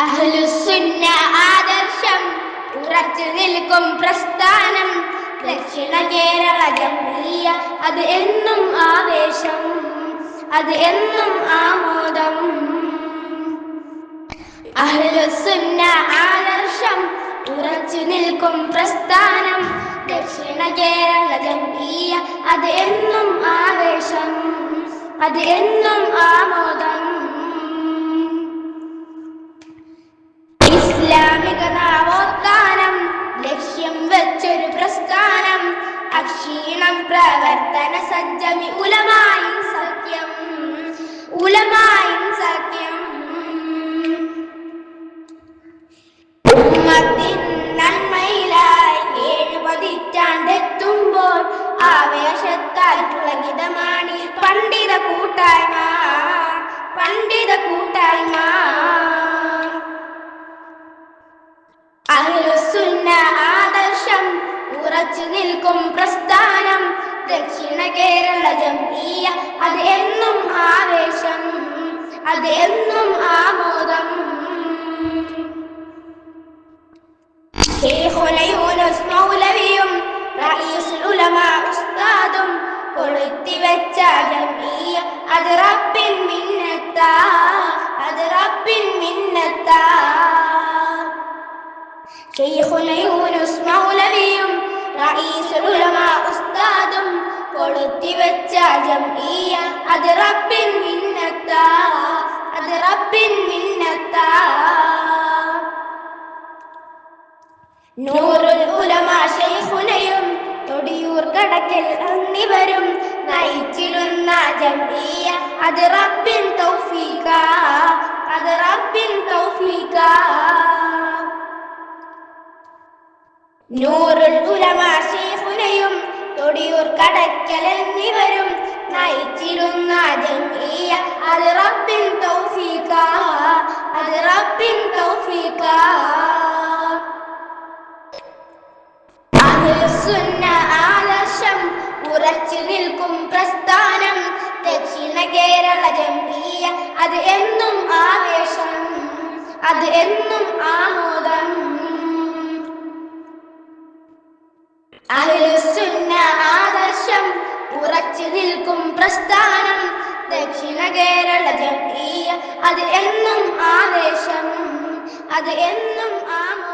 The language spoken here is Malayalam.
അഹ്ലുസുന്ന ആദർശം ഉറച്ചു നിൽക്കും പ്രസ്ഥാനം ദക്ഷിണ കേരള ജംഇയ്യ അത് എന്നും ആവേശം, അത് എന്നും ആമോദം. അഹ്ലുസുന്ന ആദർശം ഉറച്ചു നിൽക്കും പ്രസ്ഥാനം ദക്ഷിണ കേരള ജംഇയ്യ അത് എന്നും ആവേശം, അത് എന്നും ആമോദം. ഇസ്ലാമിക നവോത്ഥാനം ലക്ഷ്യം വെച്ചൊരു പ്രസ്ഥാനം, അക്ഷീണം പ്രവർത്തന സജ്ജമി ഉലമായിൻ സത്യം, ഉലമായിൻ സത്യം. ഉമ്മത്തിൻ നന്മയിലായി 7 പതിറ്റാണ്ടെത്തുമ്പോൾ ആവേശത്താൽ പുളകിതമാണി പണ്ഡിത കൂട്ടായ്മ, പണ്ഡിത കൂട്ടായ്മ. അഹ്ലുസുന്ന ആദർശം ഉറച്ചു നിൽക്കും പ്രസ്ഥാനം ദക്ഷിണ കേരള ജംഇയ്യ അത് എന്നും ആവേശം, അത് എന്നും ആമോദം. ശൈഖുന യൂനുസ് മൗലവിയും റഈസുൽ ഉലമാ ഉസ്താദും കൊളുത്തിവെച്ച ജംഇയ്യ അത് റബ്ബിൻ മിന്നത്താ, അത് റബ്ബിൻ മിന്നത്താ. ശൈഖുന യൂനുസ് മൗലവിയും റഈസുൽ ഉലമാ ഉസ്താദും കൊളുത്തിവെച്ച ജംഇയ്യ അത് റബ്ബിൻ മിന്നത്താ, അത് റബ്ബിൻ മിന്നത്താ. നൂറുൽ ഉലമാ ശൈഖുനയും തൊടിയൂർ കടക്കൽ എന്നിവരും നയിച്ചിരുന്ന ജംഇയ്യ അത് റബ്ബിൻ തൗഫീഖ, അത് റബ്ബിൻ തൗഫീഖ. നൂറുൽ ഉലമാ ശൈഖുനയും തൊടിയൂർ കടക്കൽ എന്നിവരും നയിച്ചിരുന്ന ജംഇയ്യ അത് റബ്ബിൻ തൗഫീഖ, അത് റബ്ബിൻ തൗഫീഖ. അഹ്ലുസുന്ന ആദർശം ഉറച്ചു നിൽക്കും പ്രസ്ഥാനം ദക്ഷിണ കേരള ജംഇയ്യ അത് എന്നും ആവേശം, അത് എന്നും ആമോദം. അഹ്ലുസുന്ന ആദർശം ഉറച്ചു നിൽക്കും പ്രസ്ഥാനം ദക്ഷിണ കേരള ജംഇയ്യ അത് എന്നും ആവേശം, അത് എന്നും ആമോദം.